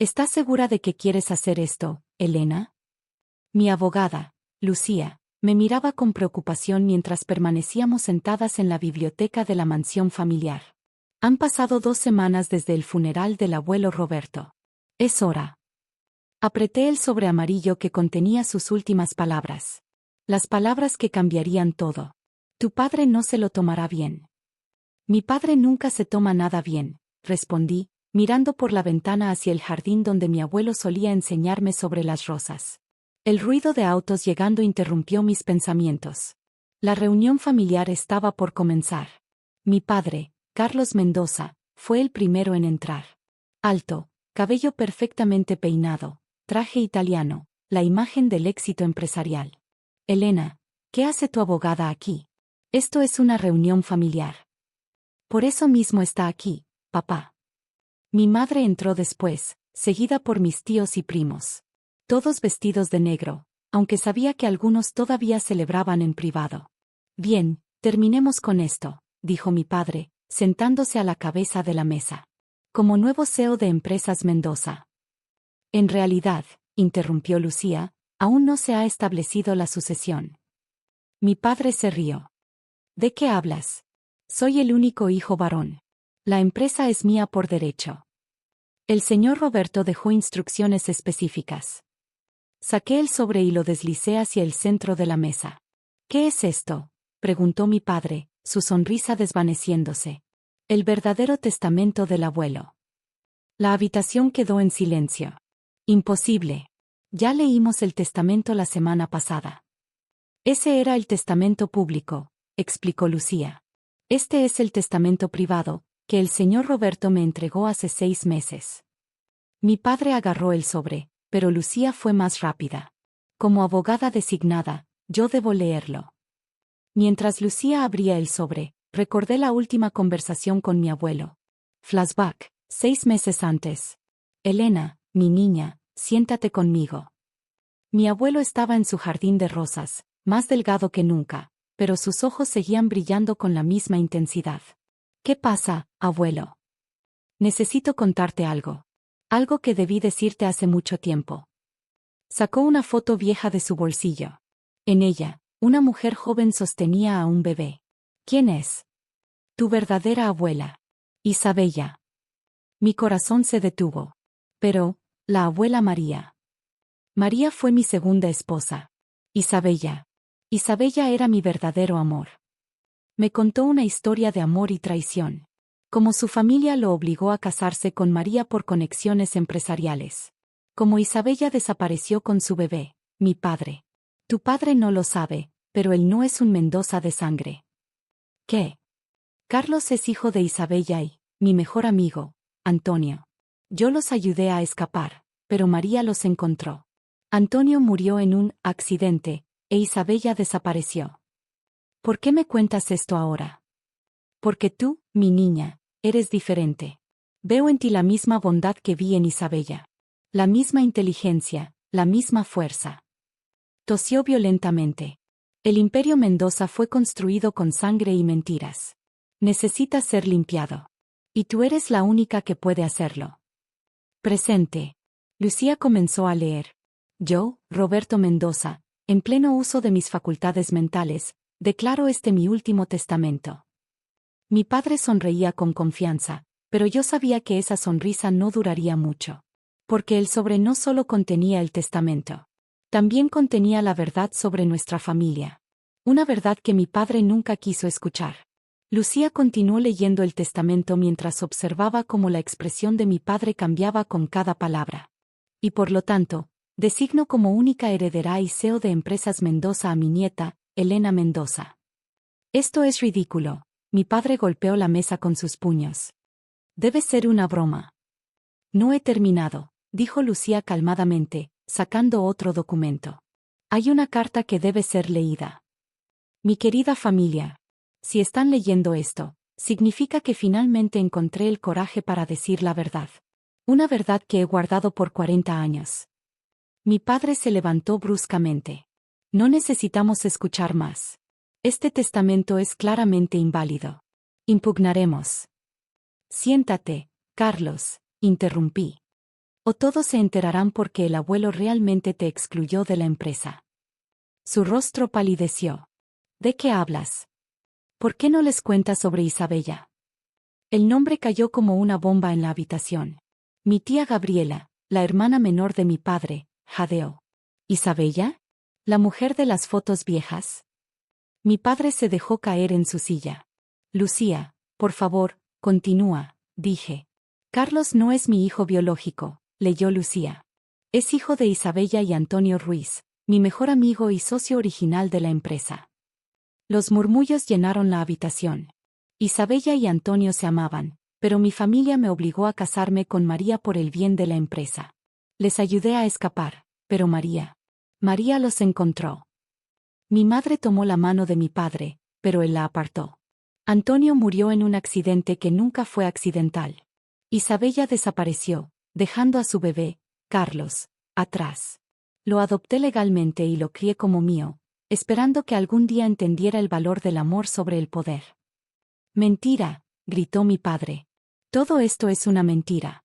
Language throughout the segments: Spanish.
¿Estás segura de que quieres hacer esto, Elena? Mi abogada, Lucía, me miraba con preocupación mientras permanecíamos sentadas en la biblioteca de la mansión familiar. Han pasado 2 semanas desde el funeral del abuelo Roberto. Es hora. Apreté el sobre amarillo que contenía sus últimas palabras. Las palabras que cambiarían todo. Tu padre no se lo tomará bien. Mi padre nunca se toma nada bien, respondí, mirando por la ventana hacia el jardín donde mi abuelo solía enseñarme sobre las rosas. El ruido de autos llegando interrumpió mis pensamientos. La reunión familiar estaba por comenzar. Mi padre, Carlos Mendoza, fue el primero en entrar. Alto, cabello perfectamente peinado, traje italiano, la imagen del éxito empresarial. Elena, ¿qué hace tu abogada aquí? Esto es una reunión familiar. Por eso mismo está aquí, papá. Mi madre entró después, seguida por mis tíos y primos. Todos vestidos de negro, aunque sabía que algunos todavía celebraban en privado. Bien, terminemos con esto, dijo mi padre, sentándose a la cabeza de la mesa. Como nuevo CEO de Empresas Mendoza. En realidad, interrumpió Lucía, aún no se ha establecido la sucesión. Mi padre se rió. ¿De qué hablas? Soy el único hijo varón. La empresa es mía por derecho. El señor Roberto dejó instrucciones específicas. Saqué el sobre y lo deslicé hacia el centro de la mesa. ¿Qué es esto?, preguntó mi padre, su sonrisa desvaneciéndose. El verdadero testamento del abuelo. La habitación quedó en silencio. Imposible. Ya leímos el testamento la semana pasada. Ese era el testamento público, explicó Lucía. Este es el testamento privado, que el señor Roberto me entregó hace 6 meses. Mi padre agarró el sobre, pero Lucía fue más rápida. Como abogada designada, yo debo leerlo. Mientras Lucía abría el sobre, recordé la última conversación con mi abuelo. Flashback, 6 meses antes. Elena, mi niña, siéntate conmigo. Mi abuelo estaba en su jardín de rosas, más delgado que nunca, pero sus ojos seguían brillando con la misma intensidad. ¿Qué pasa, abuelo? Necesito contarte algo. Algo que debí decirte hace mucho tiempo. Sacó una foto vieja de su bolsillo. En ella, una mujer joven sostenía a un bebé. ¿Quién es? Tu verdadera abuela. Isabella. Mi corazón se detuvo. Pero, la abuela María. María fue mi segunda esposa. Isabella. Isabella era mi verdadero amor. Me contó una historia de amor y traición. Como su familia lo obligó a casarse con María por conexiones empresariales. Como Isabella desapareció con su bebé, mi padre. Tu padre no lo sabe, pero él no es un Mendoza de sangre. ¿Qué? Carlos es hijo de Isabella y, mi mejor amigo, Antonio. Yo los ayudé a escapar, pero María los encontró. Antonio murió en un accidente, e Isabella desapareció. ¿Por qué me cuentas esto ahora? Porque tú, mi niña, eres diferente. Veo en ti la misma bondad que vi en Isabella. La misma inteligencia, la misma fuerza. Tosió violentamente. El imperio Mendoza fue construido con sangre y mentiras. Necesita ser limpiado. Y tú eres la única que puede hacerlo. Presente. Lucía comenzó a leer. Yo, Roberto Mendoza, en pleno uso de mis facultades mentales, declaro este mi último testamento. Mi padre sonreía con confianza, pero yo sabía que esa sonrisa no duraría mucho. Porque el sobre no solo contenía el testamento. También contenía la verdad sobre nuestra familia. Una verdad que mi padre nunca quiso escuchar. Lucía continuó leyendo el testamento mientras observaba cómo la expresión de mi padre cambiaba con cada palabra. Y por lo tanto, designo como única heredera y CEO de Empresas Mendoza a mi nieta, Elena Mendoza. Esto es ridículo. Mi padre golpeó la mesa con sus puños. Debe ser una broma. No he terminado, dijo Lucía calmadamente, sacando otro documento. Hay una carta que debe ser leída. Mi querida familia, si están leyendo esto, significa que finalmente encontré el coraje para decir la verdad. Una verdad que he guardado por 40 años. Mi padre se levantó bruscamente. No necesitamos escuchar más. Este testamento es claramente inválido. Impugnaremos. Siéntate, Carlos, interrumpí. O todos se enterarán porque el abuelo realmente te excluyó de la empresa. Su rostro palideció. ¿De qué hablas? ¿Por qué no les cuentas sobre Isabella? El nombre cayó como una bomba en la habitación. Mi tía Gabriela, la hermana menor de mi padre, jadeó. ¿Isabella? ¿La mujer de las fotos viejas? Mi padre se dejó caer en su silla. Lucía, por favor, continúa, dije. Carlos no es mi hijo biológico, leyó Lucía. Es hijo de Isabella y Antonio Ruiz, mi mejor amigo y socio original de la empresa. Los murmullos llenaron la habitación. Isabella y Antonio se amaban, pero mi familia me obligó a casarme con María por el bien de la empresa. Les ayudé a escapar, pero María los encontró. Mi madre tomó la mano de mi padre, pero él la apartó. Antonio murió en un accidente que nunca fue accidental. Isabella desapareció, dejando a su bebé, Carlos, atrás. Lo adopté legalmente y lo crié como mío, esperando que algún día entendiera el valor del amor sobre el poder. Mentira, gritó mi padre. Todo esto es una mentira.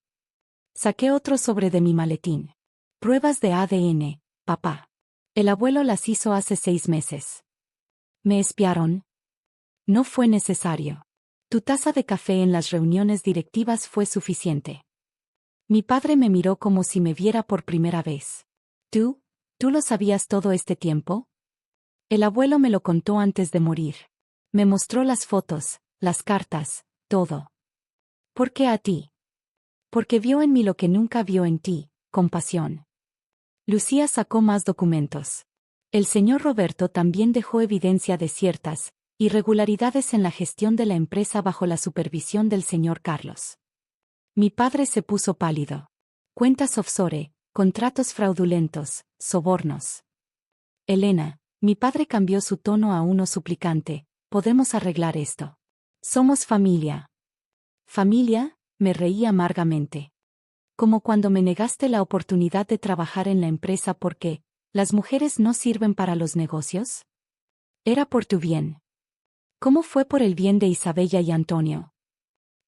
Saqué otro sobre de mi maletín. Pruebas de ADN, papá. El abuelo las hizo hace 6 meses. ¿Me espiaron? No fue necesario. Tu taza de café en las reuniones directivas fue suficiente. Mi padre me miró como si me viera por primera vez. ¿Tú lo sabías todo este tiempo? El abuelo me lo contó antes de morir. Me mostró las fotos, las cartas, todo. ¿Por qué a ti? Porque vio en mí lo que nunca vio en ti, compasión. Lucía sacó más documentos. El señor Roberto también dejó evidencia de ciertas irregularidades en la gestión de la empresa bajo la supervisión del señor Carlos. Mi padre se puso pálido. Cuentas offshore, contratos fraudulentos, sobornos. Elena, mi padre cambió su tono a uno suplicante, podemos arreglar esto. Somos familia. ¿Familia? Me reí amargamente. Como cuando me negaste la oportunidad de trabajar en la empresa porque las mujeres no sirven para los negocios. Era por tu bien. ¿Cómo fue por el bien de Isabella y Antonio?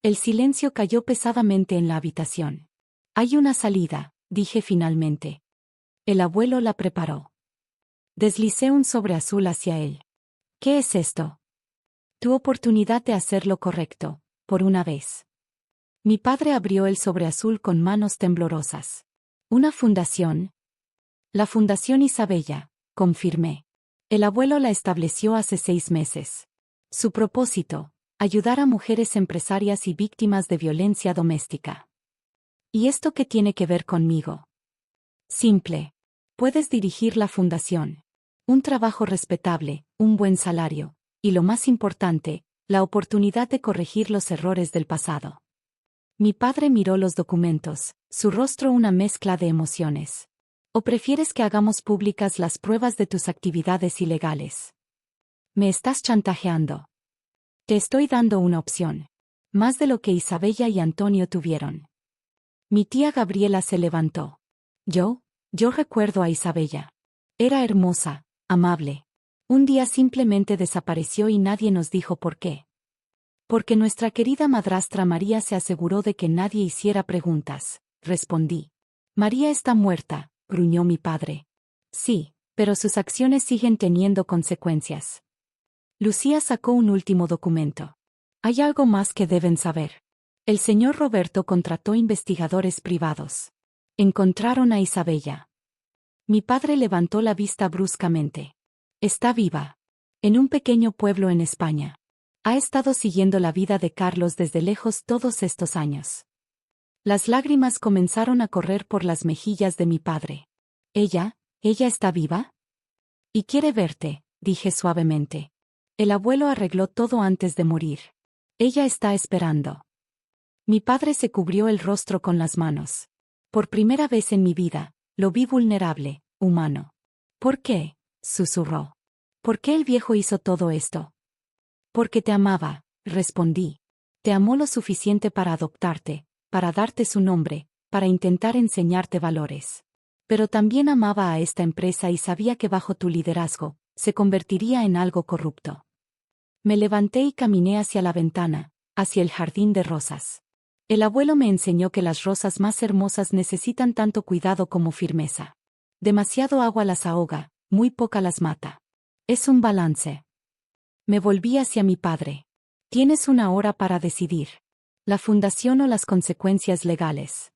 El silencio cayó pesadamente en la habitación. Hay una salida, dije finalmente. El abuelo la preparó. Deslicé un sobre azul hacia él. ¿Qué es esto? Tu oportunidad de hacer lo correcto, por una vez. Mi padre abrió el sobre azul con manos temblorosas. ¿Una fundación? La Fundación Isabella, confirmé. El abuelo la estableció hace 6 meses. Su propósito, ayudar a mujeres empresarias y víctimas de violencia doméstica. ¿Y esto qué tiene que ver conmigo? Simple. Puedes dirigir la fundación. Un trabajo respetable, un buen salario, y lo más importante, la oportunidad de corregir los errores del pasado. Mi padre miró los documentos, su rostro una mezcla de emociones. ¿O prefieres que hagamos públicas las pruebas de tus actividades ilegales? Me estás chantajeando. Te estoy dando una opción. Más de lo que Isabella y Antonio tuvieron. Mi tía Gabriela se levantó. Yo recuerdo a Isabella. Era hermosa, amable. Un día simplemente desapareció y nadie nos dijo por qué. Porque nuestra querida madrastra María se aseguró de que nadie hiciera preguntas, respondí. María está muerta, gruñó mi padre. Sí, pero sus acciones siguen teniendo consecuencias. Lucía sacó un último documento. Hay algo más que deben saber. El señor Roberto contrató investigadores privados. Encontraron a Isabella. Mi padre levantó la vista bruscamente. Está viva. En un pequeño pueblo en España. Ha estado siguiendo la vida de Carlos desde lejos todos estos años. Las lágrimas comenzaron a correr por las mejillas de mi padre. ¿Ella está viva? Y quiere verte, dije suavemente. El abuelo arregló todo antes de morir. Ella está esperando. Mi padre se cubrió el rostro con las manos. Por primera vez en mi vida, lo vi vulnerable, humano. ¿Por qué? Susurró. ¿Por qué el viejo hizo todo esto? Porque te amaba, respondí. Te amó lo suficiente para adoptarte, para darte su nombre, para intentar enseñarte valores. Pero también amaba a esta empresa y sabía que bajo tu liderazgo, se convertiría en algo corrupto. Me levanté y caminé hacia la ventana, hacia el jardín de rosas. El abuelo me enseñó que las rosas más hermosas necesitan tanto cuidado como firmeza. Demasiado agua las ahoga, muy poca las mata. Es un balance. Me volví hacia mi padre. Tienes una hora para decidir. La fundación o las consecuencias legales.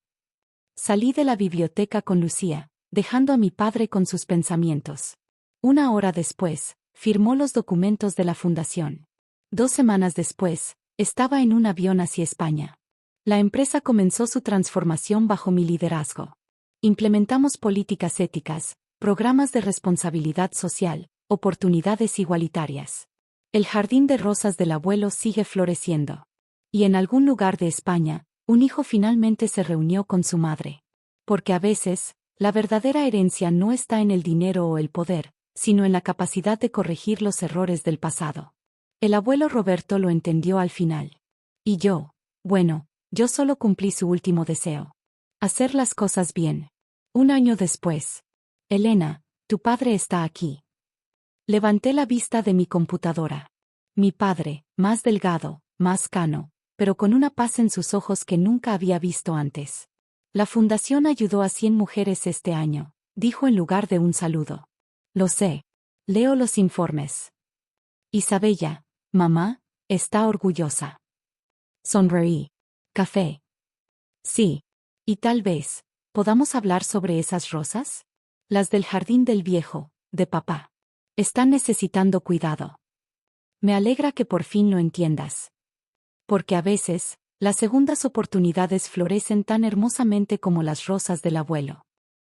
Salí de la biblioteca con Lucía, dejando a mi padre con sus pensamientos. Una hora después, firmó los documentos de la fundación. 2 semanas después, estaba en un avión hacia España. La empresa comenzó su transformación bajo mi liderazgo. Implementamos políticas éticas, programas de responsabilidad social, oportunidades igualitarias. El jardín de rosas del abuelo sigue floreciendo. Y en algún lugar de España, un hijo finalmente se reunió con su madre. Porque a veces, la verdadera herencia no está en el dinero o el poder, sino en la capacidad de corregir los errores del pasado. El abuelo Roberto lo entendió al final. Y yo solo cumplí su último deseo. Hacer las cosas bien. Un año después. Elena, tu padre está aquí. Levanté la vista de mi computadora. Mi padre, más delgado, más cano, pero con una paz en sus ojos que nunca había visto antes. La fundación ayudó a 100 mujeres este año, dijo en lugar de un saludo. Lo sé. Leo los informes. Isabella, mamá, está orgullosa. Sonreí. Café. Sí. Y tal vez, ¿podamos hablar sobre esas rosas? Las del jardín del viejo, de papá. Están necesitando cuidado. Me alegra que por fin lo entiendas. Porque a veces, las segundas oportunidades florecen tan hermosamente como las rosas del abuelo.